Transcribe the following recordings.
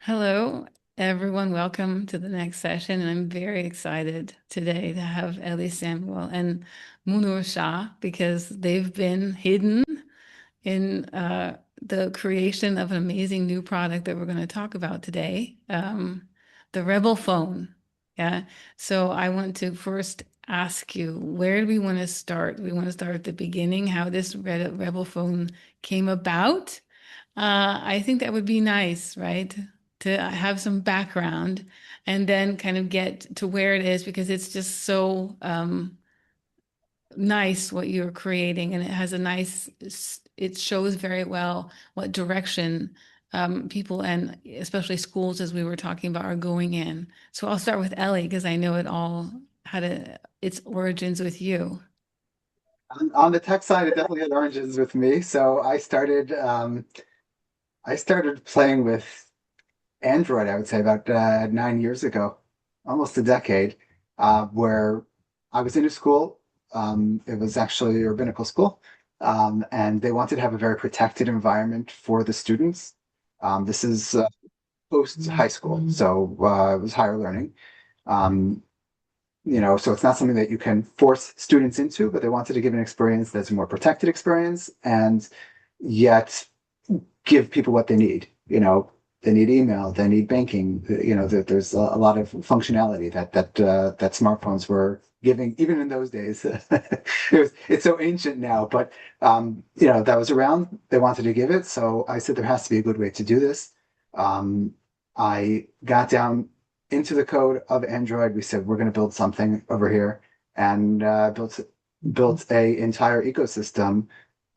Hello, everyone. Welcome to the next session. And I'm very excited today to have Ellie Samuel and Munur Shah because they've been hidden in the creation of an amazing new product that we're going to talk about today, the Rebel phone. Yeah. So I want to first ask you, where do we want to start? Do we want to start at the beginning, how this Rebel phone came about? I think that would be nice, right? To have some background and then kind of get to where it is because it's just so nice what you're creating and it has a nice, it shows very well what direction people and especially schools, as we were talking about, are going in. So I'll start with Ellie because I know it all had its origins with you. On the tech side, it definitely had origins with me. So I started playing with Android, I would say about 9 years ago, almost a decade, where I was in a school. It was actually a rabbinical school, and they wanted to have a very protected environment for the students. This is post high school, so it was higher learning. Um, so it's not something that you can force students into, but they wanted to give an experience that's a more protected experience and yet give people what they need. They need email, they need banking. There's a lot of functionality that smartphones were giving, even in those days. It's so ancient now, but that was around. They wanted to give it, so I said there has to be a good way to do this. Um, I got down into the code of Android. We said we're going to build something over here, and built a entire ecosystem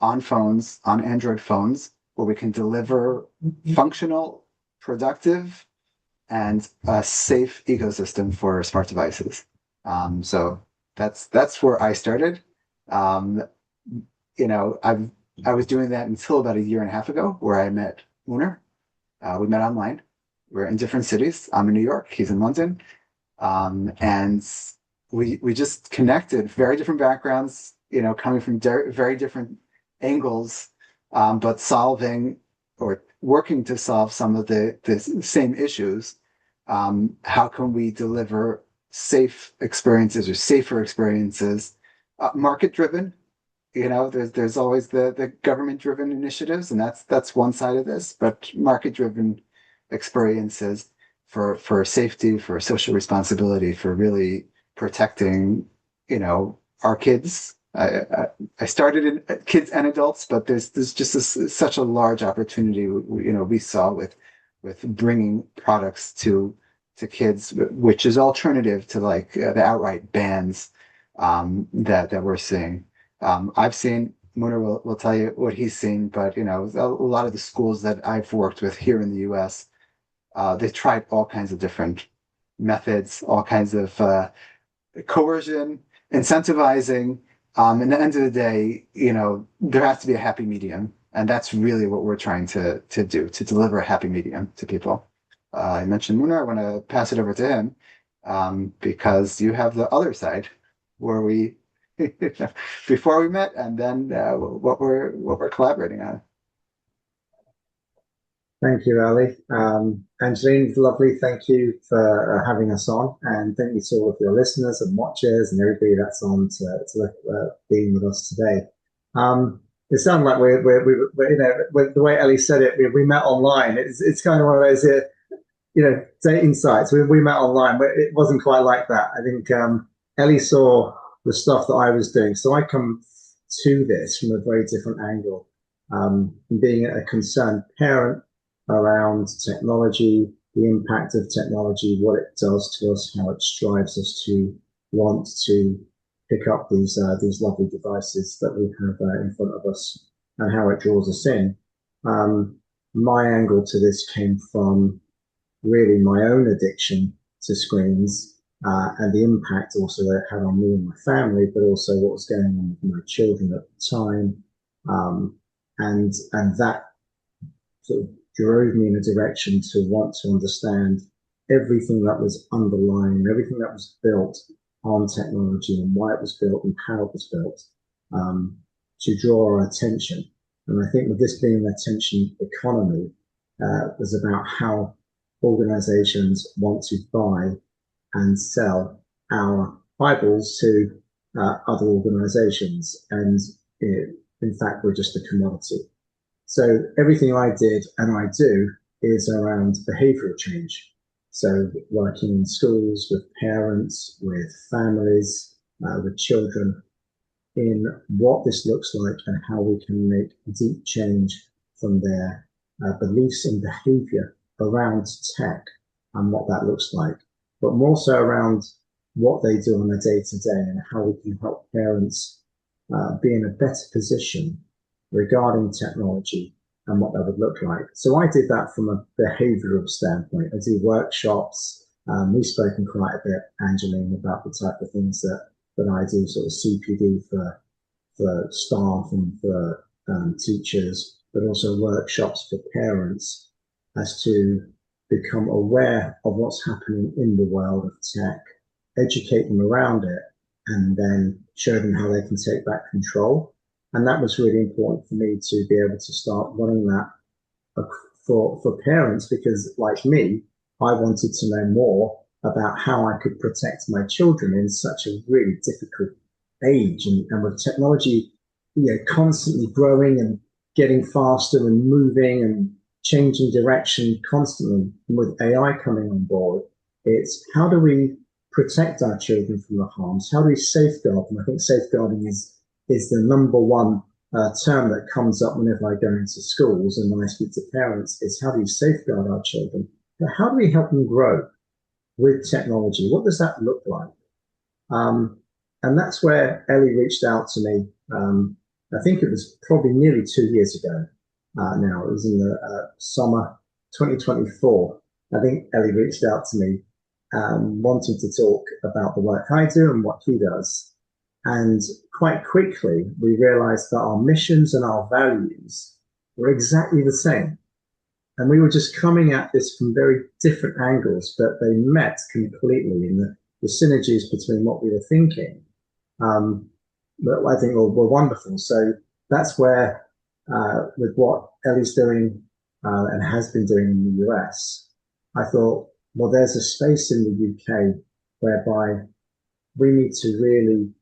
on phones, on Android phones, where we can deliver functional, productive, and a safe ecosystem for smart devices. So that's where I started. Um, I was doing that until about a year and a half ago, where I met Munur. We met online. We're in different cities. I'm in New York. He's in London, and we just connected. Very different backgrounds, coming from very different angles, but solving or working to solve some of the same issues. How can we deliver safe experiences or safer experiences? Market driven. There's always the government driven initiatives, and that's one side of this, but market driven experiences for safety, for social responsibility, for really protecting, our kids. I started in kids and adults, but there's just such a large opportunity, we saw with bringing products to kids, which is alternative to like the outright bans that we're seeing. I've seen, Munir will tell you what he's seen, but a lot of the schools that I've worked with here in the U.S., they tried all kinds of different methods, all kinds of coercion, incentivizing. In the end of the day, there has to be a happy medium, and that's really what we're trying to do, to deliver a happy medium to people. I mentioned Munir. I want to pass it over to him, because you have the other side where we before we met, and then what we're collaborating on. Thank you, Ali. Angeline, lovely. Thank you for having us on. And thank you to all of your listeners and watchers and everybody that's on to being with us today. It sounds like the way Ellie said it, we met online. It's kind of one of those, dating sites. We met online, but it wasn't quite like that. I think Ellie saw the stuff that I was doing. So I come to this from a very different angle. Being a concerned parent around technology, the impact of technology, what it does to us, how it drives us to want to pick up these lovely devices that we have in front of us, and how it draws us in. My angle to this came from really my own addiction to screens, and the impact also that it had on me and my family, but also what was going on with my children at the time, and that sort of drove me in a direction to want to understand everything that was underlying, everything that was built on technology and why it was built and how it was built, to draw our attention. And I think with this being an attention economy, was about how organizations want to buy and sell our eyeballs to other organizations. And in fact, we're just a commodity. So everything I did and I do is around behavioral change. So working in schools with parents, with families, with children, in what this looks like and how we can make deep change from their beliefs and behavior around tech and what that looks like, but more so around what they do on a day to day and how we can help parents be in a better position regarding technology and what that would look like. So I did that from a behavioral standpoint. I do workshops. We've spoken quite a bit, Angeline, about the type of things that I do, sort of CPD for staff and for teachers, but also workshops for parents as to become aware of what's happening in the world of tech, educate them around it, and then show them how they can take back control. And that was really important for me to be able to start running that for parents, because like me, I wanted to know more about how I could protect my children in such a really difficult age, and with technology, constantly growing and getting faster and moving and changing direction constantly, and with AI coming on board, it's how do we protect our children from the harms? How do we safeguard them? I think safeguarding is the number one term that comes up whenever I go into schools and when I speak to parents. Is how do you safeguard our children? But how do we help them grow with technology? What does that look like? And that's where Ellie reached out to me. I think it was probably nearly 2 years ago now. It was in the summer 2024. I think Ellie reached out to me wanting to talk about the work I do and what he does. And quite quickly, we realized that our missions and our values were exactly the same. And we were just coming at this from very different angles, but they met completely in the synergies between what we were thinking. That I think were wonderful. So that's where, with what Ellie's doing and has been doing in the US, I thought, well, there's a space in the UK whereby we need to really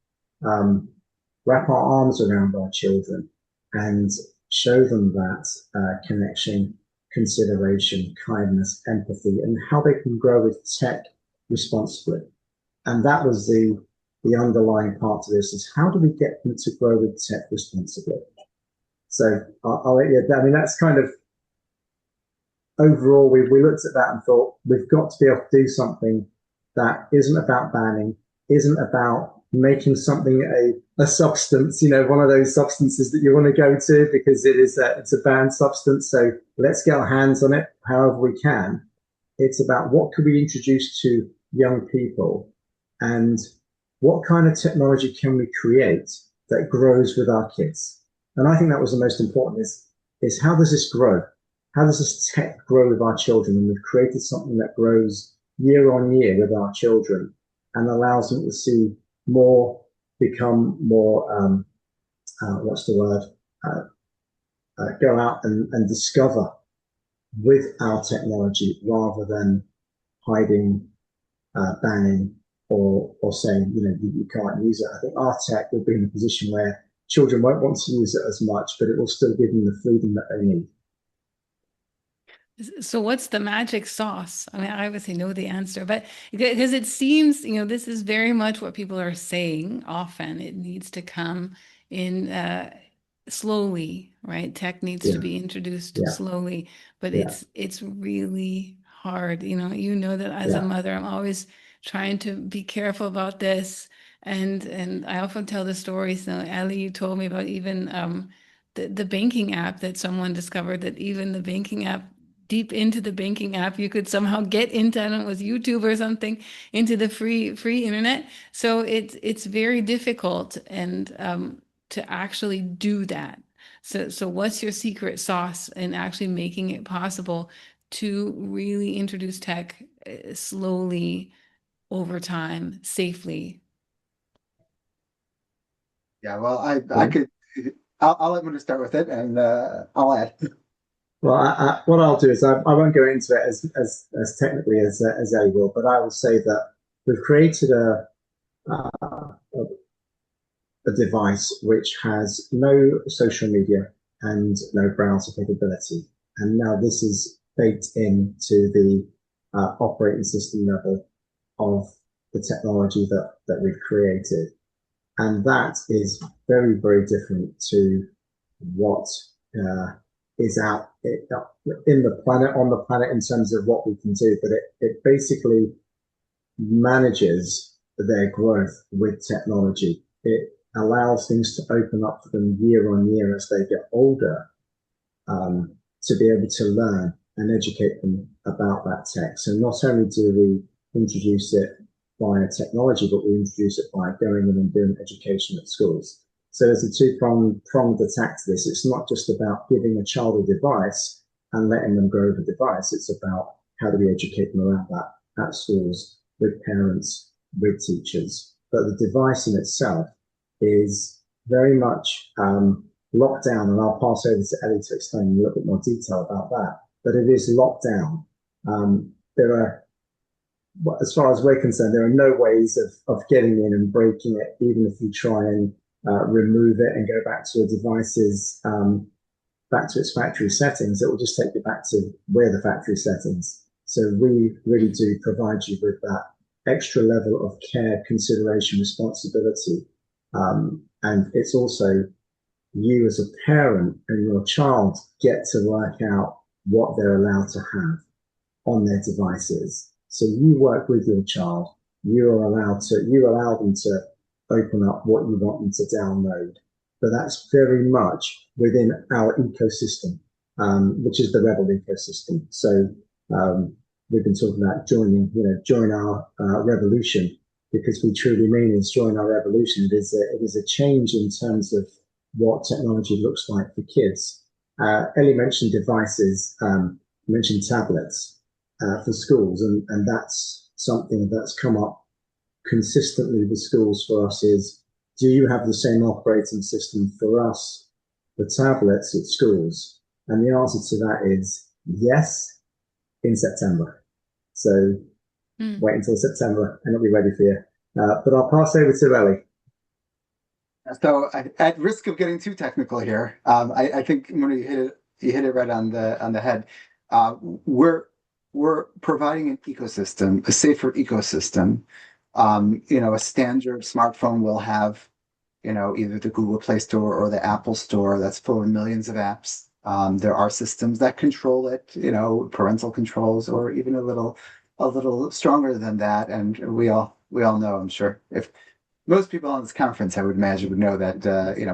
wrap our arms around our children and show them that connection, consideration, kindness, empathy, and how they can grow with tech responsibly. And that was the underlying part of this, is how do we get them to grow with tech responsibly? So I'll let you, I mean, that's kind of, overall, we looked at that and thought, we've got to be able to do something that isn't about banning, isn't about making something a substance, one of those substances that you want to go to because it's a banned substance. So let's get our hands on it however we can. It's about what could we introduce to young people and what kind of technology can we create that grows with our kids. And I think that was the most important, is how does this grow? How does this tech grow with our children? And we've created something that grows year on year with our children and allows them to see more, become more, go out and discover with our technology rather than hiding, banning, or saying, you can't use it. I think our tech will be in a position where children won't want to use it as much, but it will still give them the freedom that they need. So what's the magic sauce? I mean, I obviously know the answer, but because it seems, this is very much what people are saying often. It needs to come in slowly, right? Tech needs to be introduced slowly, but it's really hard. You know that as a mother, I'm always trying to be careful about this. And I often tell the stories. So Ali, you told me about even the banking app that someone discovered, that even the banking app, deep into the banking app, you could somehow get into, I don't know, it was YouTube or something, into the free internet. So it's very difficult and to actually do that. So what's your secret sauce in actually making it possible to really introduce tech slowly over time, safely? Yeah, well, I could, I'll let Munur start with it, and I'll add. Well, what I'll do is I won't go into it as technically as Ellie will, but I will say that we've created a device which has no social media and no browser capability. And now this is baked into the operating system level of the technology that we've created. And that is very, very different to what uh, is out in the planet, on the planet in terms of what we can do. But it basically manages their growth with technology. It allows things to open up for them year on year as they get older, to be able to learn and educate them about that tech. So not only do we introduce it via technology, but we introduce it by going in and doing education at schools. So there's a two-pronged attack to this. It's not just about giving a child a device and letting them grow the device. It's about how do we educate them around that at schools, with parents, with teachers. But the device in itself is very much locked down, and I'll pass over to Ellie to explain a little bit more detail about that. But it is locked down. There are, as far as we're concerned, there are no ways of getting in and breaking it, even if you try and remove it and go back to a device's back to its factory settings. It will just take you back to where the factory settings. So we really do provide you with that extra level of care, consideration, responsibility. And it's also you as a parent and your child get to work out what they're allowed to have on their devices. So you work with your child. You allow them to open up what you want them to download. But that's very much within our ecosystem, which is the Rebel ecosystem. So we've been talking about join our revolution, because we truly mean is join our revolution. It is a change in terms of what technology looks like for kids. Ellie mentioned devices, mentioned tablets for schools, and that's something that's come up consistently with schools for us is, do you have the same operating system for us for tablets at schools? And the answer to that is yes, in September. So wait until September and it'll be ready for you. But I'll pass over to Ellie. So, at risk of getting too technical here, I think Munur, you hit it right on the head. We're providing an ecosystem, a safer ecosystem. A standard smartphone will have, either the Google Play Store or the Apple Store that's full of millions of apps. There are systems that control it, parental controls, or even a little stronger than that. And we all know, I'm sure, if most people on this conference, I would imagine, would know that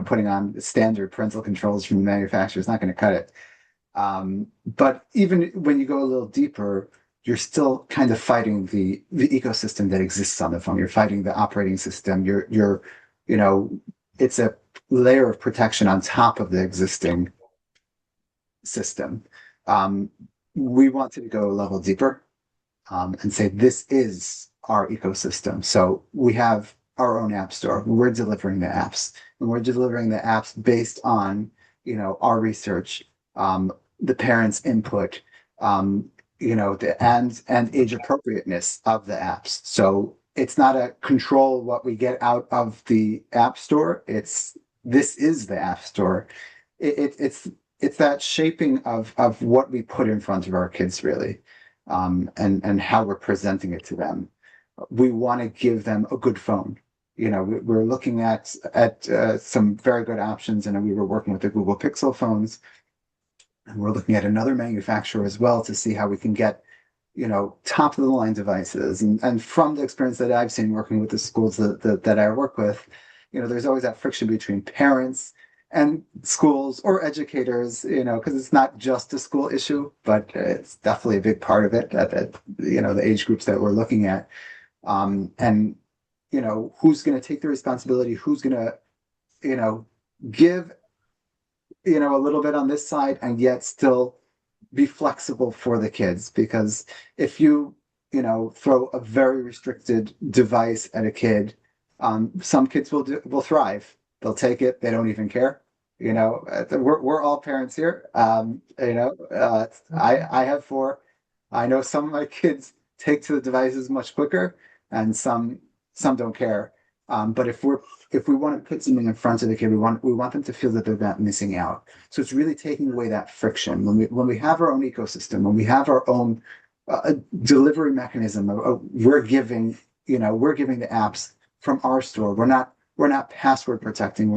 putting on standard parental controls from the manufacturer is not going to cut it. But even when you go a little deeper, you're still kind of fighting the ecosystem that exists on the phone. You're fighting the operating system. It's a layer of protection on top of the existing system. We wanted to go a level deeper, and say this is our ecosystem. So we have our own app store. We're delivering the apps, and we're delivering the apps based on our research, the parents' input, the and age appropriateness of the apps. So it's not a control what we get out of the app store. This is the app store. It's that shaping of what we put in front of our kids, really, and how we're presenting it to them. We want to give them a good phone. We're looking at some very good options, and we were working with the Google Pixel phones, and we're looking at another manufacturer as well to see how we can get top of the line devices. And from the experience that I've seen working with the schools that I work with, there's always that friction between parents and schools or educators, because it's not just a school issue, but it's definitely a big part of it at the age groups that we're looking at. And who's going to take the responsibility? Who's going to, give, a little bit on this side and yet still be flexible for the kids? Because if you, throw a very restricted device at a kid, some kids will thrive. They'll take it. They don't even care. We're all parents here. I have four. I know some of my kids take to the devices much quicker, and some don't care. But if we want to put something in front of the kid, we want them to feel that they're not missing out. So it's really taking away that friction when we have our own ecosystem, when we have our own delivery mechanism. We're giving the apps from our store. We're not password protecting.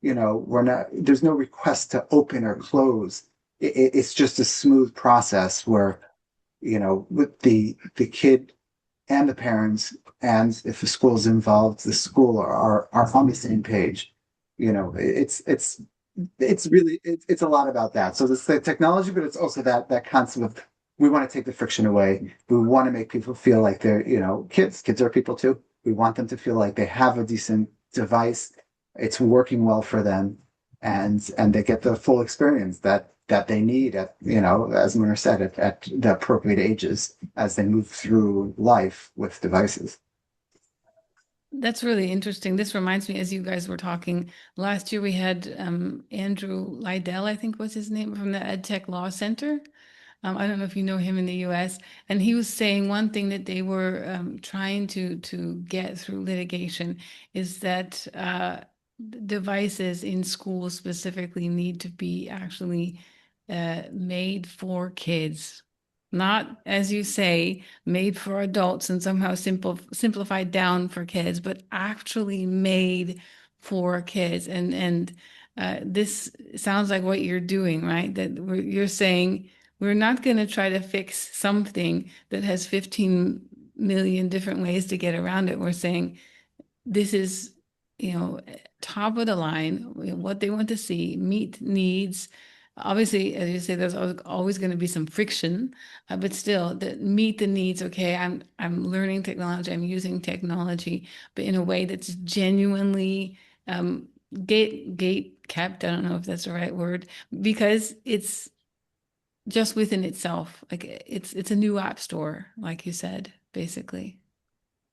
There's no request to open or close. It's just a smooth process where, with the kid and the parents, and if the school's involved, the school are on the same page. It's a lot about that. So it's the technology, but it's also that concept of we want to take the friction away. We want to make people feel like they're, kids are people too. We want them to feel like they have a decent device, it's working well for them, and they get the full experience that they need at, as Munir said, at the appropriate ages as they move through life with devices. That's really interesting. This reminds me, as you guys were talking, last year we had Andrew Lydell, I think was his name, from the EdTech Law Center. I don't know if you know him in the US, and he was saying one thing that they were trying to get through litigation is that devices in schools specifically need to be actually made for kids, not, as you say, made for adults and somehow simplified down for kids, but actually made for kids. And this sounds like what you're doing, right? You're saying we're not going to try to fix something that has 15 million different ways to get around it. We're saying this is, top of the line, what they want to see, meet needs. Obviously, as you say, there's always going to be some friction, but still, meet the needs. Okay, I'm learning technology, I'm using technology, but in a way that's genuinely gate kept. I don't know if that's the right word, because it's just within itself. Like it's a new app store, like you said, basically.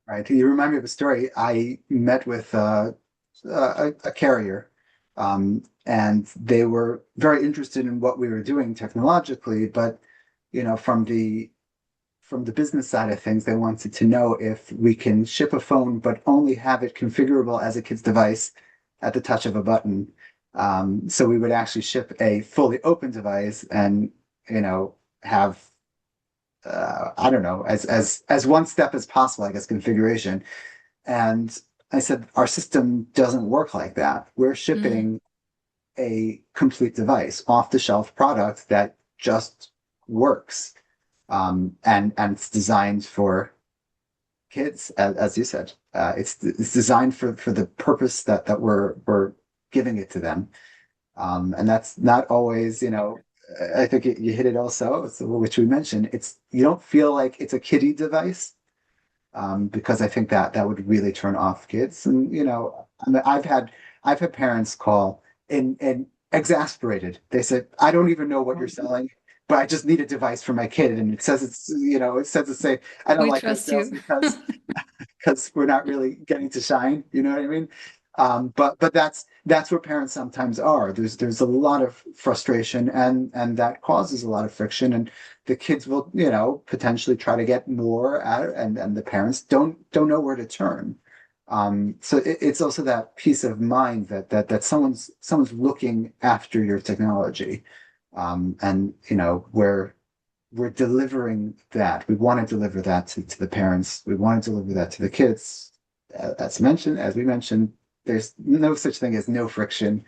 Right. You remind me of a story. I met with a carrier, and they were very interested in what we were doing technologically, but from the business side of things, they wanted to know if we can ship a phone, but only have it configurable as a kid's device at the touch of a button. So we would actually ship a fully open device and, have I don't know, as one step as possible, I guess, configuration. And I said, our system doesn't work like that. We're Mm. shipping a complete device, off the shelf product that just works. And it's designed for kids, as you said. It's designed for the purpose that we're giving it to them. And that's not always, I think you hit it also, which we mentioned. You don't feel like it's a kiddie device, because I think that would really turn off kids. And I mean, I've had parents call and exasperated. They said, "I don't even know what you're selling, but I just need a device for my kid." And it says say, "I don't We like those trust sales you. because we're not really getting to shine." You know what I mean? But that's where parents sometimes are. There's a lot of frustration, and that causes a lot of friction, and the kids will, potentially try to get more out of it, and the parents don't know where to turn. So it's also that peace of mind that someone's looking after your technology, and we're delivering that. We want to deliver that to the parents. We want to deliver that to the kids. As we mentioned, there's no such thing as no friction.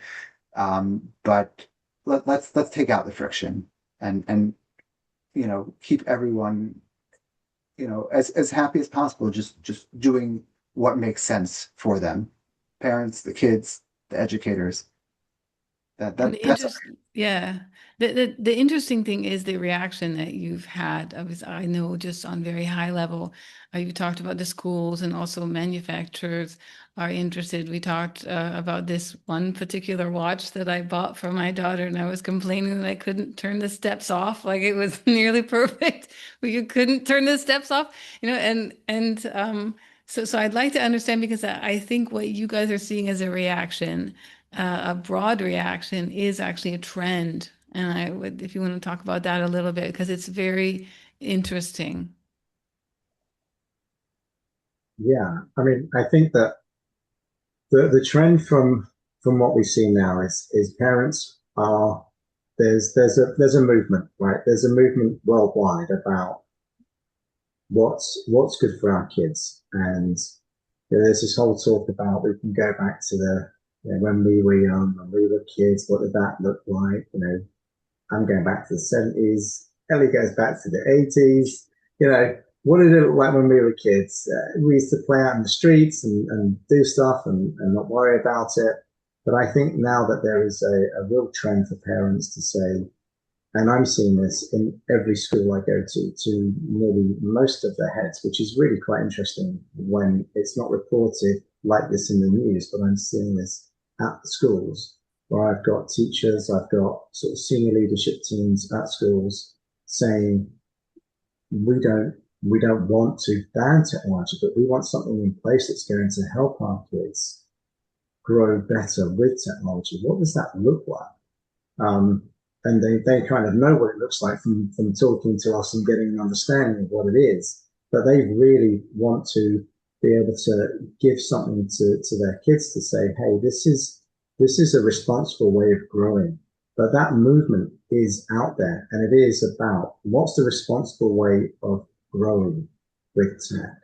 But let's take out the friction and keep everyone as happy as possible. Just doing what makes sense for them, parents, the kids, the educators. That And that the that's interest, yeah. The interesting thing is the reaction that you've had. I know just on very high level, you talked about the schools and also manufacturers are interested. We talked about this one particular watch that I bought for my daughter, and I was complaining that I couldn't turn the steps off. Like it was nearly perfect, but you couldn't turn the steps off, so I'd like to understand because I think what you guys are seeing as a reaction a broad reaction is actually a trend. And I would, if you want to talk about that a little bit, because it's very interesting. Yeah, I mean, I think that the trend from what we see now is parents are there's a movement, right? There's a movement worldwide about what's good for our kids, and there's this whole talk about we can go back to the when we were young, when we were kids, what did that look like? I'm going back to the 70s. Ellie goes back to the 80s. What did it look like when we were kids? We used to play out in the streets and do stuff and not worry about it. But I think now that there is a real trend for parents to say, and I'm seeing this in every school I go to nearly most of the heads, which is really quite interesting when it's not reported like this in the news, but I'm seeing this at the schools where I've got teachers, I've got sort of senior leadership teams at schools saying, we don't want to ban technology, but we want something in place that's going to help our kids grow better with technology. What does that look like? And they kind of know what it looks like from talking to us and getting an understanding of what it is. But they really want to be able to give something to their kids to say, hey, this is a responsible way of growing. But that movement is out there, and it is about what's the responsible way of growing with tech?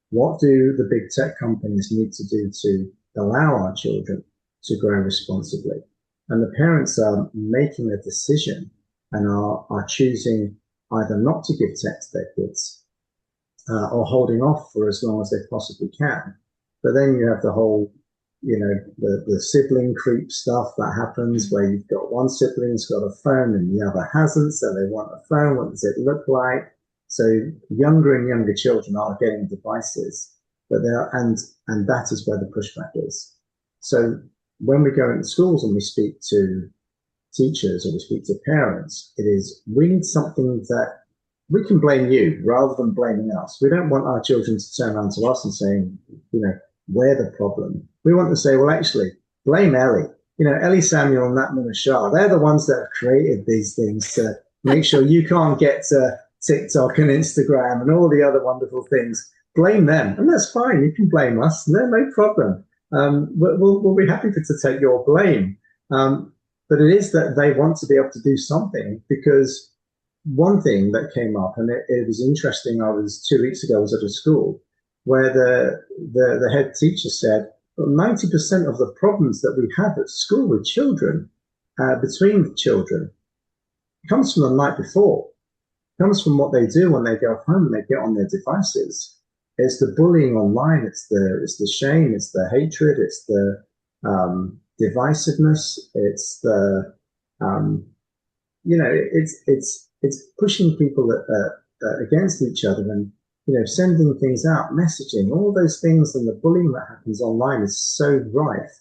What do the big tech companies need to do to allow our children to grow responsibly? And the parents are making a decision and are choosing either not to give tech to their kids or holding off for as long as they possibly can. But then you have the whole, the sibling creep stuff that happens where you've got one sibling's got a phone and the other hasn't, so they want a phone. What does it look like? So younger and younger children are getting devices, but and that is where the pushback is. So when we go into schools and we speak to teachers or we speak to parents, it is we need something that we can blame you rather than blaming us. We don't want our children to turn around to us and saying, we're the problem. We want to say, well, actually, blame Ellie. Ellie Samuel and that Munur Shah, they're the ones that have created these things to make sure you can't get to TikTok and Instagram and all the other wonderful things. Blame them. And that's fine. You can blame us. No problem. We'll be happy to take your blame. But it is that they want to be able to do something, because one thing that came up, and it was interesting, 2 weeks ago, I was at a school where the head teacher said, well, 90% of the problems that we have at school with children, between the children, comes from the night before, comes from what they do when they go home and they get on their devices. It's the bullying online, it's the shame, it's the hatred, it's the divisiveness, it's the it's pushing people against each other, and sending things out, messaging, all those things, and the bullying that happens online is so rife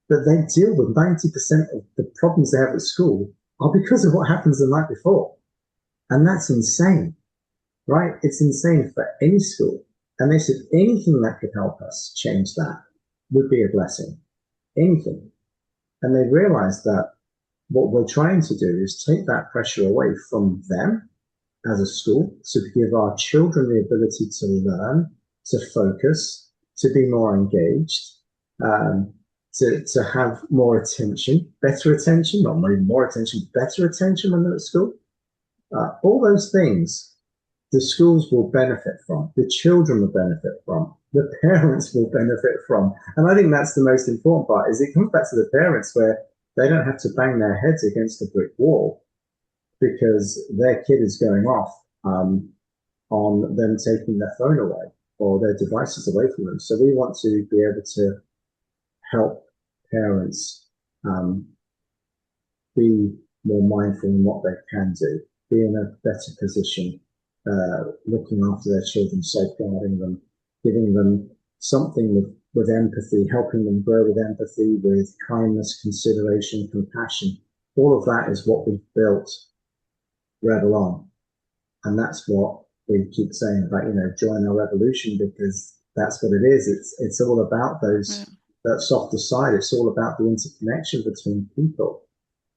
that they deal with 90% of the problems they have at school are because of what happens the night before. And that's insane, right? It's insane for any school. And they said anything that could help us change that would be a blessing. Anything. And they realized that what we're trying to do is take that pressure away from them as a school, to give our children the ability to learn, to focus, to be more engaged, to have more attention, better attention, not more attention, better attention when they're at school. All those things the schools will benefit from, the children will benefit from, the parents will benefit from. And I think that's the most important part, is it comes back to the parents, where they don't have to bang their heads against a brick wall because their kid is going off on them taking their phone away or their devices away from them. So we want to be able to help parents be more mindful in what they can do, be in a better position, looking after their children, safeguarding them, giving them something with empathy, helping them grow with empathy, with kindness, consideration, compassion. All of that is what we've built Rebel on. And that's what we keep saying about, join our revolution, because that's what it is. It's all about those that softer side. It's all about the interconnection between people.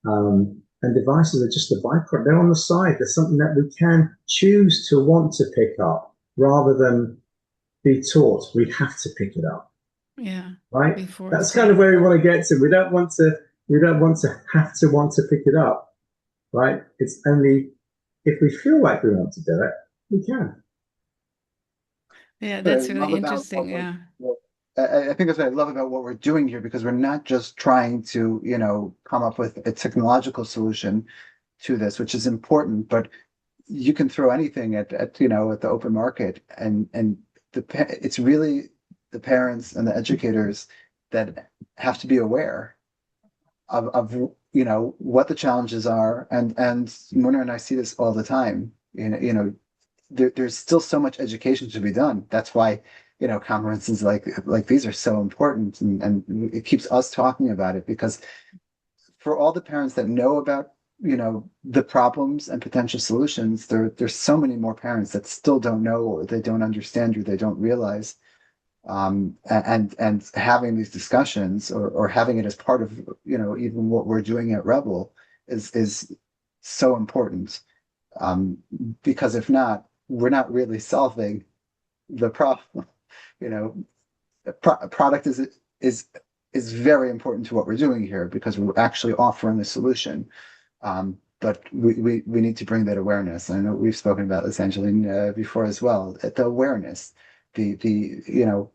And devices are just a byproduct. They're on the side. There's something that we can choose to want to pick up rather than be taught we have to pick it up. Yeah. Right? Be forced, That's kind of yeah. where we want to get to. We don't want to have to want to pick it up. Right? It's only if we feel like we want to do it, we can. Yeah, What I that's love really about interesting. Yeah. I think that's what I love about what we're doing here, because we're not just trying to, come up with a technological solution to this, which is important, but you can throw anything at the open market, and it's really the parents and the educators that have to be aware of what the challenges are, and Mona and I see this all the time. There's still so much education to be done. That's why conferences like these are so important, and it keeps us talking about it, because for all the parents that know about the problems and potential solutions, there's so many more parents that still don't know, or they don't understand, or they don't realize. And having these discussions, or having it as part of even what we're doing at Rebel is so important, um, because if not, we're not really solving the problem. You know, product is is very important to what we're doing here, because we're actually offering a solution. But we need to bring that awareness. I know we've spoken about this, Angeline, before as well. The awareness, the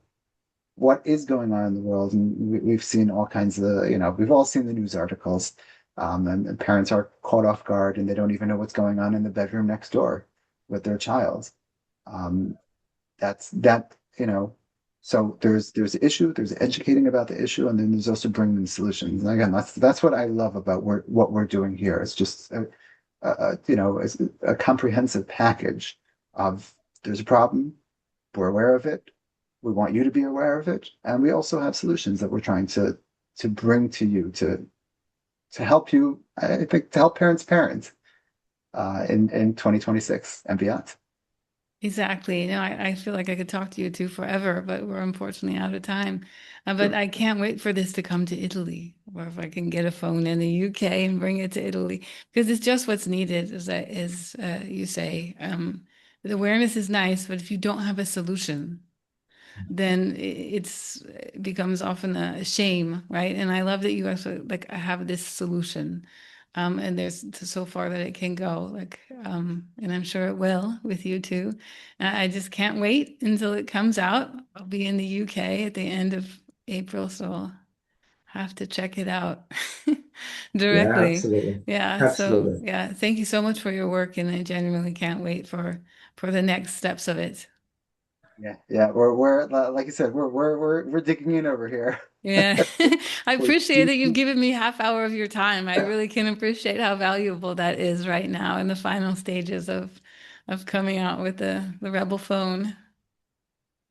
what is going on in the world, and we've seen all kinds of we've all seen the news articles, and parents are caught off guard, and they don't even know what's going on in the bedroom next door with their child. Um, that's that so there's the issue, there's educating about the issue, and then there's also bringing the solutions. And again, that's what I love about what we're doing here. It's just it's a comprehensive package of, there's a problem, we're aware of it, we want you to be aware of it, and we also have solutions that we're trying to bring to you, to help you, I think, to help parents parent in 2026 and beyond. Exactly. I feel like I could talk to you two forever, but we're unfortunately out of time. But Sure. I can't wait for this to come to Italy, or if I can get a phone in the UK and bring it to Italy, because it's just what's needed, as you say. The awareness is nice, but if you don't have a solution, then it becomes often a shame, right? And I love that you actually like have this solution. And there's so far that it can go, and I'm sure it will with you too. I just can't wait until it comes out. I'll be in the UK at the end of April, so I'll have to check it out Yeah, directly. absolutely. Yeah, so Absolutely. yeah, thank you so much for your work, and I genuinely can't wait for the next steps of it. Yeah, we're like you said, we're digging in over here. Yeah, I We're appreciate deep. that you've given me half hour of your time. I really can appreciate how valuable that is right now in the final stages of coming out with the Rebel phone.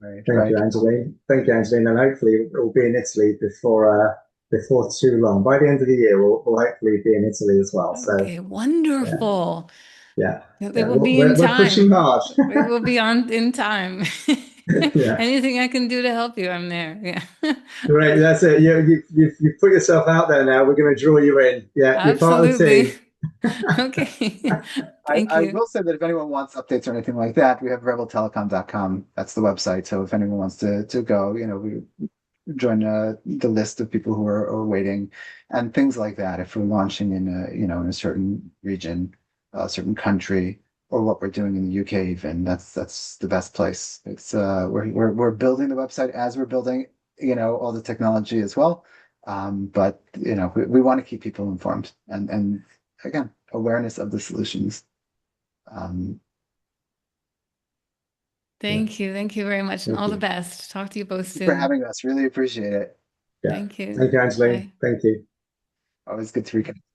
Right, Thank you, right. Angeline. Thank you, Angeline. And hopefully we'll be in Italy before too long. By the end of the year, we'll hopefully be in Italy as well. So Okay, yeah, wonderful. yeah, They yeah. will be in We're pushing time. hard. We will be on in time. Yeah, Anything I can do to help you, I'm there. Yeah. great. That's it. You've put yourself out there now. We're going to draw you in. Yeah, you're part of the Absolutely. team. Okay. I, Thank I you. will say that if anyone wants updates or anything like that, we have rebeltelecom.com. That's the website. So if anyone wants to go, we join the list of people who are waiting, and things like that. If we're launching in in a certain region, a certain country, or what we're doing in the UK, even that's the best place. It's we're building the website as we're building all the technology as well. But we want to keep people informed, and again, awareness of the solutions. Um, Yeah, Thank you. Thank you very much, and thank all the you. best. Talk to you both Thank you for soon. having us. Really appreciate it. Yeah, Thank you. thank you, Angeline. Bye. Thank you. Always good to reconnect.